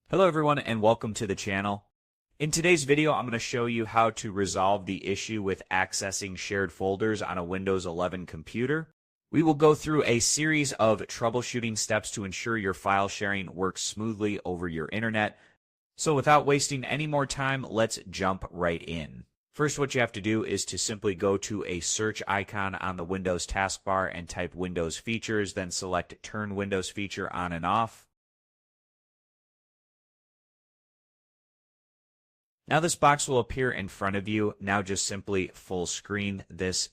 Hello everyone and welcome to the channel. In today's video, I'm going to show you how to resolve the issue with accessing shared folders on a Windows 11 computer. We will go through a series of troubleshooting steps to ensure your file sharing works smoothly over your internet. So without wasting any more time, let's jump right in. First, what you have to do is to simply go to a search icon on the Windows taskbar and type Windows Features, then select Turn Windows Feature on and off. Now this box will appear in front of you. Now just simply full screen this.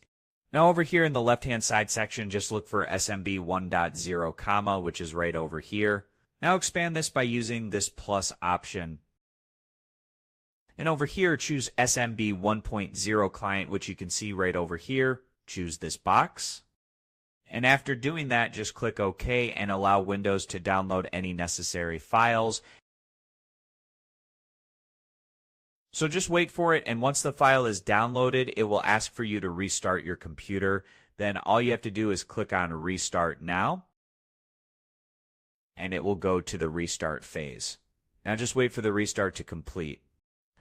Now over here in the left-hand side section, just look for SMB 1.0 comma, which is right over here. Now expand this by using this plus option. And over here, choose SMB 1.0 client, which you can see right over here. Choose this box. And after doing that, just click OK and allow Windows to download any necessary files. So just wait for it, and once the file is downloaded, it will ask for you to restart your computer. Then all you have to do is click on Restart Now, and it will go to the restart phase. Now just wait for the restart to complete.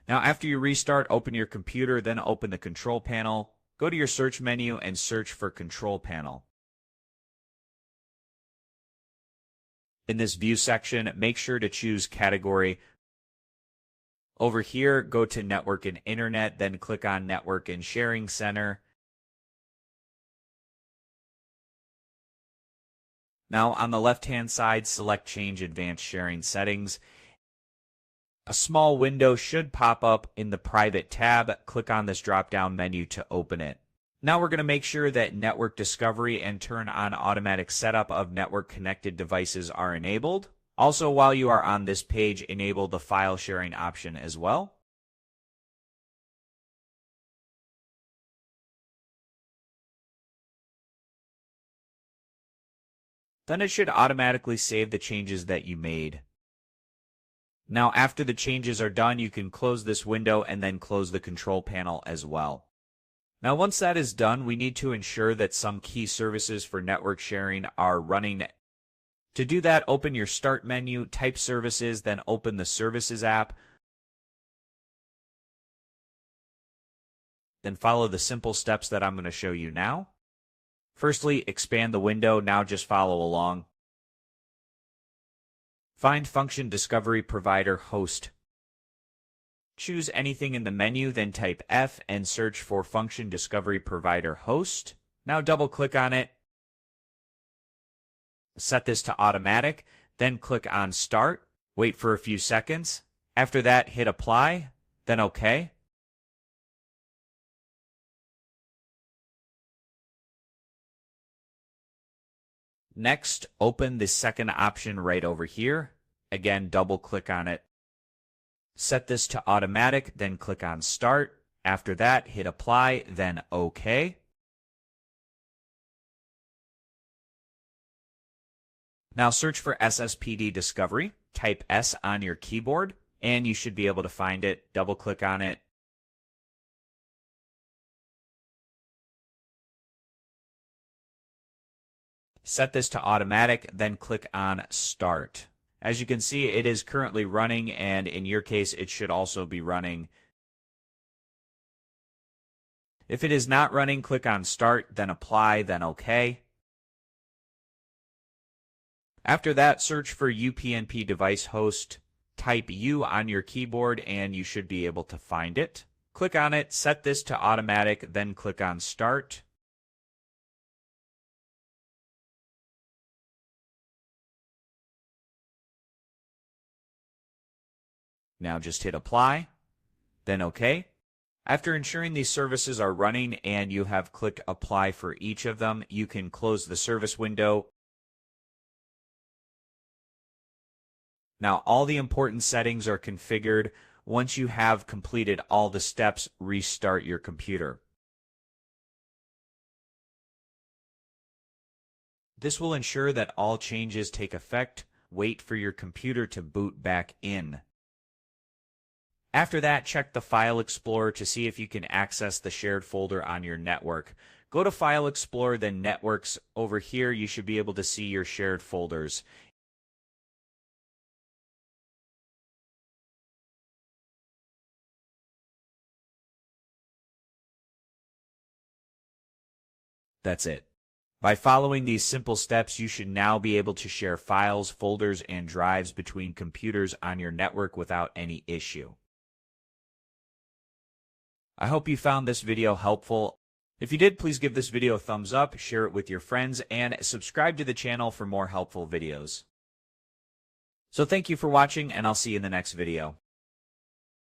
Now after you restart, open your computer, then open the control panel. Go to your search menu and search for Control Panel. In this View section, make sure to choose Category. Over here, go to Network and Internet, then click on Network and Sharing Center. Now on the left-hand side, select Change Advanced Sharing Settings. A small window should pop up in the Private tab. Click on this drop-down menu to open it. Now we're going to make sure that Network Discovery and turn on Automatic Setup of Network Connected Devices are enabled. Also, while you are on this page, enable the file sharing option as well. Then it should automatically save the changes that you made. Now, after the changes are done, you can close this window and then close the control panel as well. Now, once that is done, we need to ensure that some key services for network sharing are running. To do that, open your Start menu, type Services, then open the Services app. Then follow the simple steps that I'm going to show you now. Firstly, expand the window. Now just follow along. Find Function Discovery Provider Host. Choose anything in the menu, then type F and search for Function Discovery Provider Host. Now double-click on it. Set this to automatic, then click on Start. Wait for a few seconds. After that, hit Apply, then OK. Next, open the second option right over here. Again, double-click on it. Set this to automatic, then click on Start. After that, hit Apply, then OK. Now search for SSPD Discovery, type S on your keyboard, and you should be able to find it. Double-click on it. Set this to automatic, then click on Start. As you can see, it is currently running, and in your case, it should also be running. If it is not running, click on Start, then Apply, then OK. After that, search for UPnP device host, type U on your keyboard, and you should be able to find it. Click on it, set this to automatic, then click on Start. Now just hit Apply, then OK. After ensuring these services are running and you have clicked Apply for each of them, you can close the service window. Now, all the important settings are configured. Once you have completed all the steps, restart your computer. This will ensure that all changes take effect. Wait for your computer to boot back in. After that, check the File Explorer to see if you can access the shared folder on your network. Go to File Explorer, then Networks. Over here, you should be able to see your shared folders. That's it. By following these simple steps, you should now be able to share files, folders, and drives between computers on your network without any issue. I hope you found this video helpful. If you did, please give this video a thumbs up, share it with your friends, and subscribe to the channel for more helpful videos. So thank you for watching, and I'll see you in the next video.